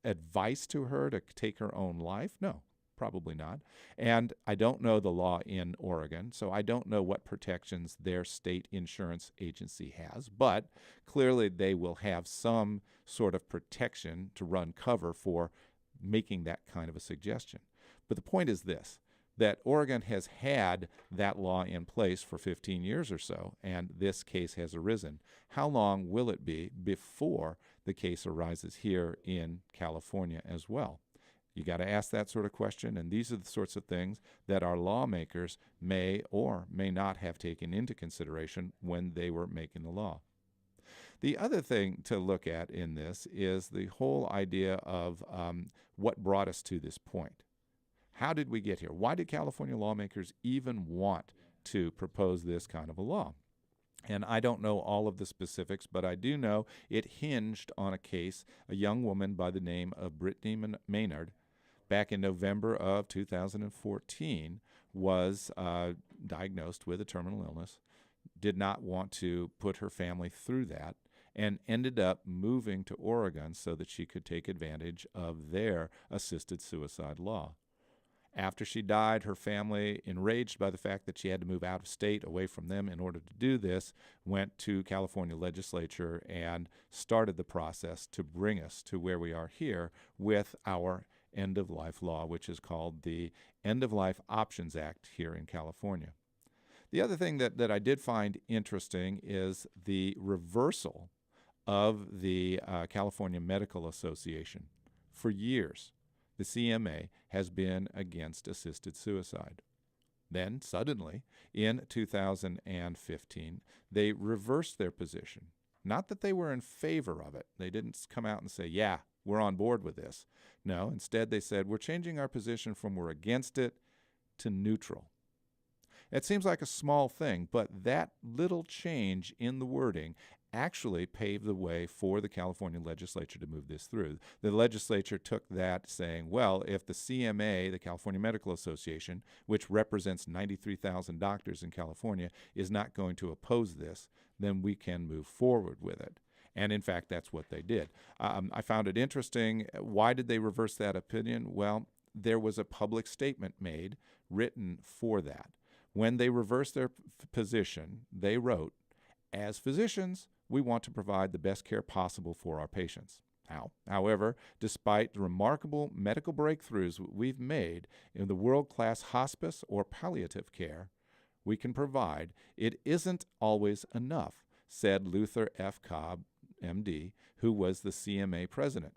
advice to her to take her own life? No, probably not. And I don't know the law in Oregon, so I don't know what protections their state insurance agency has, but clearly they will have some sort of protection to run cover for making that kind of a suggestion. But the point is this, that Oregon has had that law in place for 15 years or so, and this case has arisen. How long will it be before the case arises here in California as well? You got to ask that sort of question, and these are the sorts of things that our lawmakers may or may not have taken into consideration when they were making the law. The other thing to look at in this is the whole idea of what brought us to this point. How did we get here? Why did California lawmakers even want to propose this kind of a law? And I don't know all of the specifics, but I do know it hinged on a case, a young woman by the name of Brittany Maynard, back in November of 2014, was diagnosed with a terminal illness, did not want to put her family through that, and ended up moving to Oregon so that she could take advantage of their assisted suicide law. After she died, her family, enraged by the fact that she had to move out of state away from them in order to do this, went to California legislature and started the process to bring us to where we are here with our end-of-life law, which is called the End-of-Life Options Act here in California. The other thing that I did find interesting is the reversal of the California Medical Association. For years, the CMA has been against assisted suicide. Then, suddenly, in 2015, they reversed their position. Not that they were in favor of it. They didn't come out and say, yeah, we're on board with this. No, instead they said, we're changing our position from we're against it to neutral. It seems like a small thing, but that little change in the wording actually paved the way for the California legislature to move this through. The legislature took that saying, well, if the CMA, the California Medical Association, which represents 93,000 doctors in California, is not going to oppose this, then we can move forward with it. And in fact, that's what they did. I found it interesting. Why did they reverse that opinion? Well, there was a public statement made, written for that. When they reversed their position, they wrote, "As physicians, we want to provide the best care possible for our patients." However, despite the remarkable medical breakthroughs we've made in the world-class hospice or palliative care we can provide, it isn't always enough, said Luther F. Cobb, MD, who was the CMA president.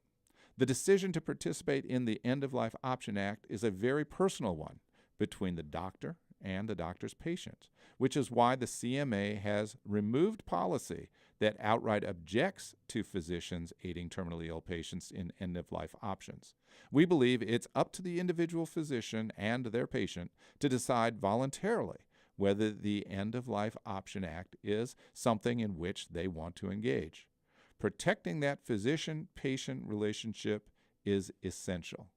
The decision to participate in the End-of-Life Option Act is a very personal one between the doctor and the doctor's patient, which is why the CMA has removed policy that outright objects to physicians aiding terminally ill patients in end-of-life options. We believe it's up to the individual physician and their patient to decide voluntarily whether the End-of-Life Option Act is something in which they want to engage. Protecting that physician-patient relationship is essential.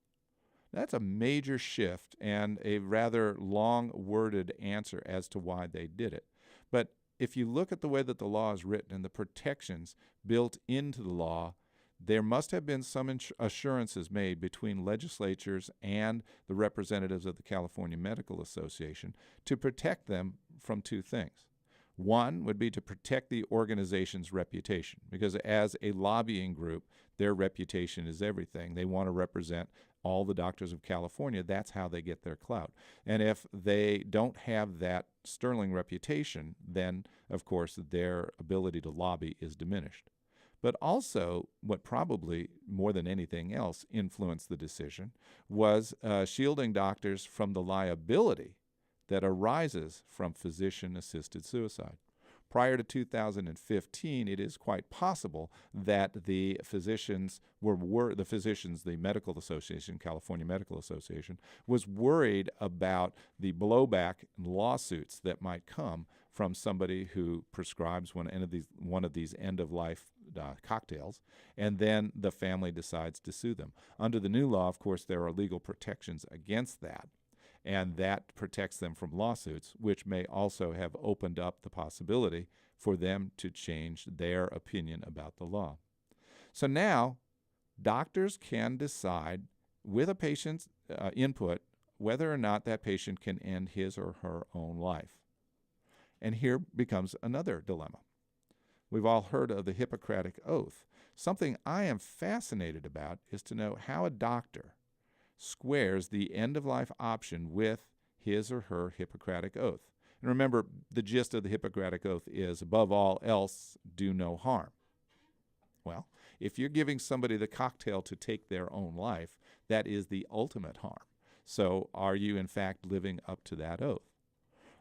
That's a major shift and a rather long-worded answer as to why they did it. But if you look at the way that the law is written and the protections built into the law, there must have been some assurances made between legislatures and the representatives of the California Medical Association to protect them from two things. One would be to protect the organization's reputation, because as a lobbying group, their reputation is everything. They want to represent all the doctors of California. That's how they get their clout. And if they don't have that sterling reputation, then, of course, their ability to lobby is diminished. But also, what probably more than anything else influenced the decision was shielding doctors from the liability that arises from physician-assisted suicide. Prior to 2015, it is quite possible that the physicians the Medical Association, California Medical Association, was worried about the blowback and lawsuits that might come from somebody who prescribes one of these end-of-life cocktails, and then the family decides to sue them. Under the new law, of course, there are legal protections against that, and that protects them from lawsuits, which may also have opened up the possibility for them to change their opinion about the law. So now, doctors can decide, with a patient's input, whether or not that patient can end his or her own life. And here becomes another dilemma. We've all heard of the Hippocratic Oath. Something I am fascinated about is to know how a doctor squares the end-of-life option with his or her Hippocratic Oath. And remember, the gist of the Hippocratic Oath is, above all else, do no harm. Well, if you're giving somebody the cocktail to take their own life, that is the ultimate harm. So are you, in fact, living up to that oath?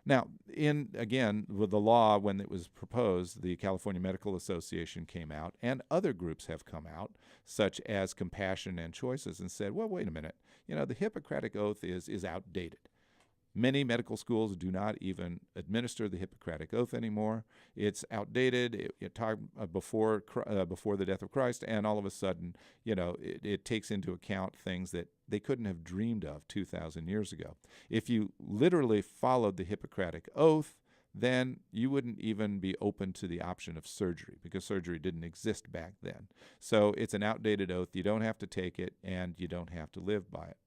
Now, with the law, when it was proposed, the California Medical Association came out, and other groups have come out, such as Compassion and Choices, and said, well, wait a minute, the Hippocratic Oath is outdated. Many medical schools do not even administer the Hippocratic Oath anymore. It's outdated. It talked before the death of Christ, and all of a sudden, it takes into account things that they couldn't have dreamed of 2,000 years ago. If you literally followed the Hippocratic Oath, then you wouldn't even be open to the option of surgery, because surgery didn't exist back then. So it's an outdated oath. You don't have to take it, and you don't have to live by it.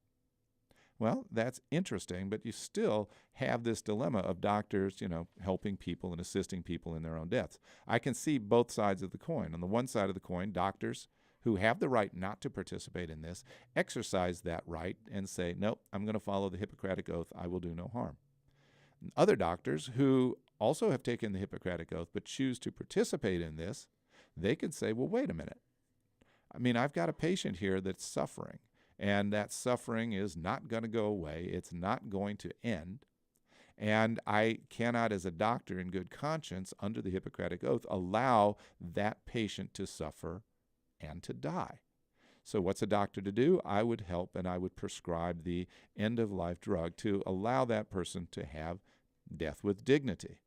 Well, that's interesting, but you still have this dilemma of doctors, helping people and assisting people in their own deaths. I can see both sides of the coin. On the one side of the coin, doctors who have the right not to participate in this exercise that right and say, nope, I'm going to follow the Hippocratic Oath. I will do no harm. Other doctors who also have taken the Hippocratic Oath but choose to participate in this, they could say, well, wait a minute. I've got a patient here that's suffering. And that suffering is not going to go away. It's not going to end. And I cannot, as a doctor in good conscience, under the Hippocratic Oath, allow that patient to suffer and to die. So what's a doctor to do? I would help, and I would prescribe the end-of-life drug to allow that person to have death with dignity.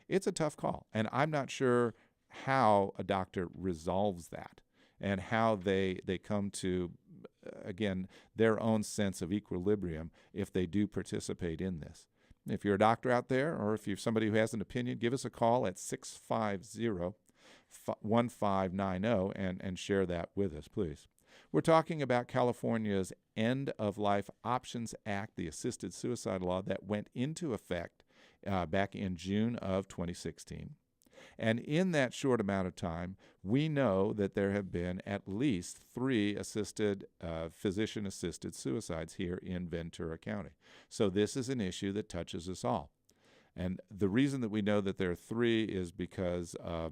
It's a tough call, and I'm not sure how a doctor resolves that and how they come to, again, their own sense of equilibrium if they do participate in this. If you're a doctor out there, or if you're somebody who has an opinion, give us a call at 650-1590 and share that with us, please. We're talking about California's End-of-Life Options Act, the assisted suicide law that went into effect back in June of 2016. And in that short amount of time, we know that there have been at least 3 physician-assisted suicides here in Ventura County. So this is an issue that touches us all. And the reason that we know that there are 3 is because the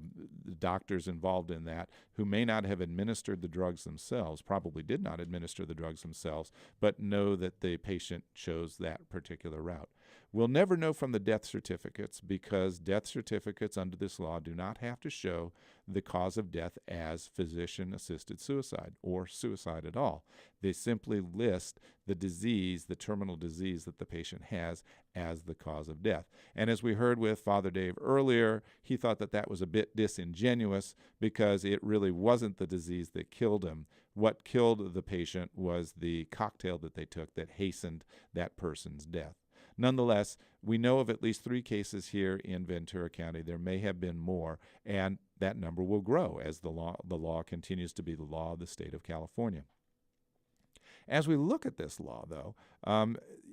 doctors involved in that, who may not have administered the drugs themselves, probably did not administer the drugs themselves, but know that the patient chose that particular route. We'll never know from the death certificates, because death certificates under this law do not have to show the cause of death as physician-assisted suicide or suicide at all. They simply list the disease, the terminal disease that the patient has, as the cause of death. And as we heard with Father Dave earlier, he thought that that was a bit disingenuous because it really wasn't the disease that killed him. What killed the patient was the cocktail that they took that hastened that person's death. Nonetheless, we know of at least 3 cases here in Ventura County. There may have been more, and that number will grow as the law continues to be the law of the state of California. As we look at this law, though,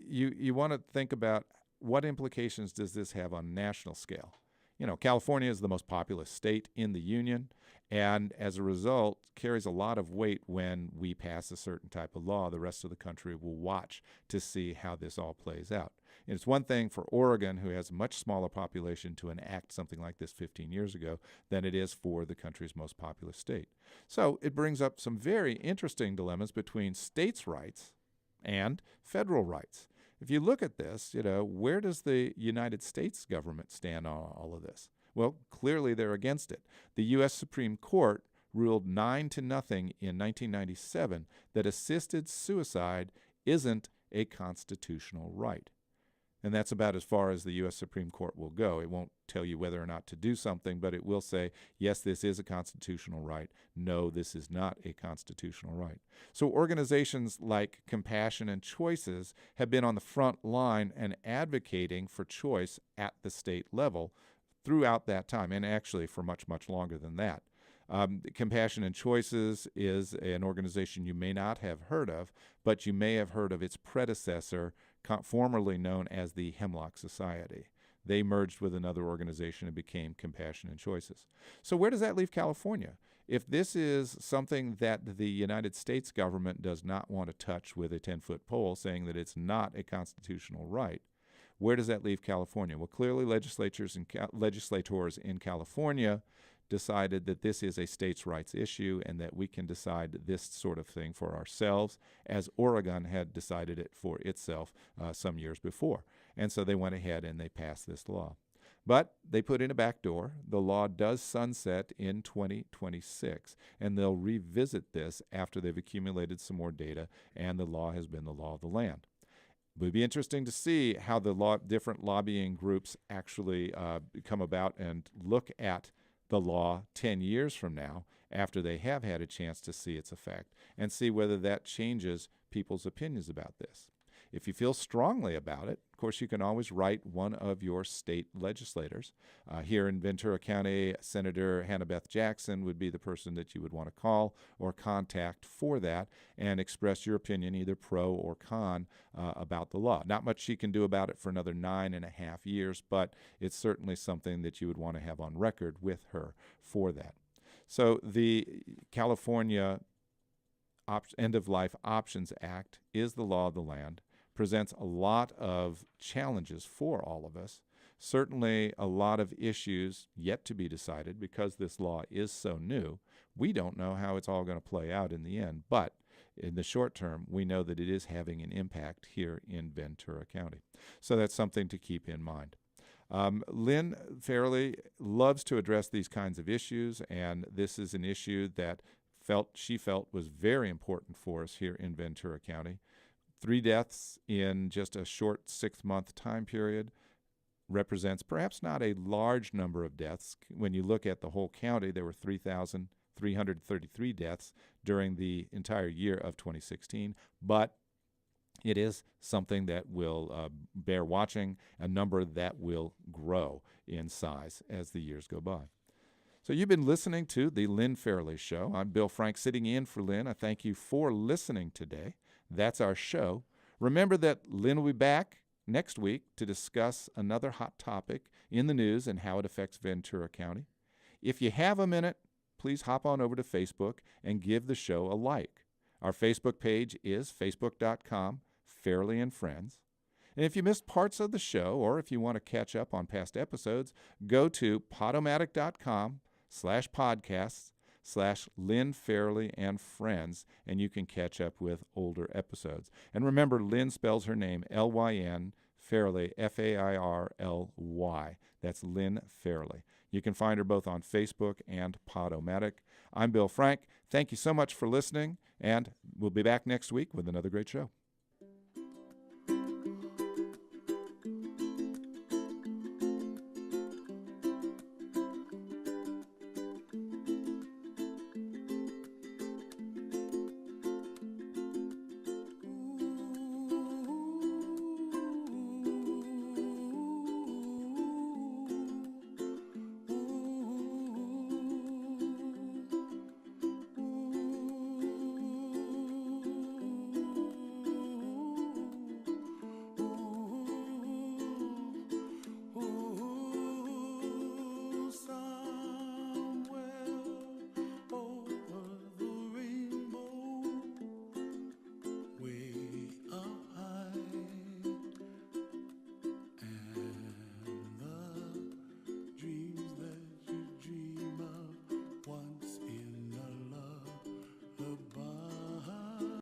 you want to think about what implications does this have on a national scale. You know, California is the most populous state in the union, and as a result, carries a lot of weight when we pass a certain type of law. The rest of the country will watch to see how this all plays out. And it's one thing for Oregon, who has a much smaller population, to enact something like this 15 years ago than it is for the country's most populous state. So it brings up some very interesting dilemmas between states' rights and federal rights. If you look at this, where does the United States government stand on all of this? Well, clearly they're against it. The U.S. Supreme Court ruled 9-0 in 1997 that assisted suicide isn't a constitutional right. And that's about as far as the U.S. Supreme Court will go. It won't tell you whether or not to do something, but it will say, yes, this is a constitutional right. No, this is not a constitutional right. So organizations like Compassion and Choices have been on the front line and advocating for choice at the state level throughout that time, and actually for much, much longer than that. Compassion and Choices is an organization you may not have heard of, but you may have heard of its predecessor, formerly known as the Hemlock Society. They merged with another organization and became Compassion and Choices. So where does that leave California? If this is something that the United States government does not want to touch with a 10-foot pole, saying that it's not a constitutional right, where does that leave California? Well, clearly legislators in California decided that this is a states' rights issue and that we can decide this sort of thing for ourselves, as Oregon had decided it for itself some years before. And so they went ahead and they passed this law. But they put in a back door. The law does sunset in 2026, and they'll revisit this after they've accumulated some more data, and the law has been the law of the land. It would be interesting to see how the different lobbying groups actually come about and look at the law 10 years from now, after they have had a chance to see its effect, and see whether that changes people's opinions about this. If you feel strongly about it, of course, you can always write one of your state legislators. Here in Ventura County, Senator Hannah Beth Jackson would be the person that you would want to call or contact for that and express your opinion, either pro or con, about the law. Not much she can do about it for another 9.5 years, but it's certainly something that you would want to have on record with her for that. So the California End-of-Life Options Act is the law of the land, presents a lot of challenges for all of us, certainly a lot of issues yet to be decided because this law is so new. We don't know how it's all going to play out in the end, but in the short term, we know that it is having an impact here in Ventura County. So that's something to keep in mind. Lynn Fairley loves to address these kinds of issues, and this is an issue that she felt was very important for us here in Ventura County. 3 deaths in just a short 6-month time period. represents perhaps not a large number of deaths. When you look at the whole county, there were 3,333 deaths during the entire year of 2016, but it is something that will bear watching, a number that will grow in size as the years go by. So you've been listening to The Lynn Fairley Show. I'm Bill Frank, sitting in for Lynn. I thank you for listening today. That's our show. Remember that Lynn will be back next week to discuss another hot topic in the news and how it affects Ventura County. If you have a minute, please hop on over to Facebook and give the show a like. Our Facebook page is facebook.com/Fairley and Friends. And if you missed parts of the show, or if you want to catch up on past episodes, go to podomatic.com/podcasts/Lynn Fairley and Friends, and you can catch up with older episodes. And remember, Lynn spells her name Lyn, Fairley, Fairly. That's Lynn Fairley. You can find her both on Facebook and Podomatic. I'm Bill Frank. Thank you so much for listening, and we'll be back next week with another great show.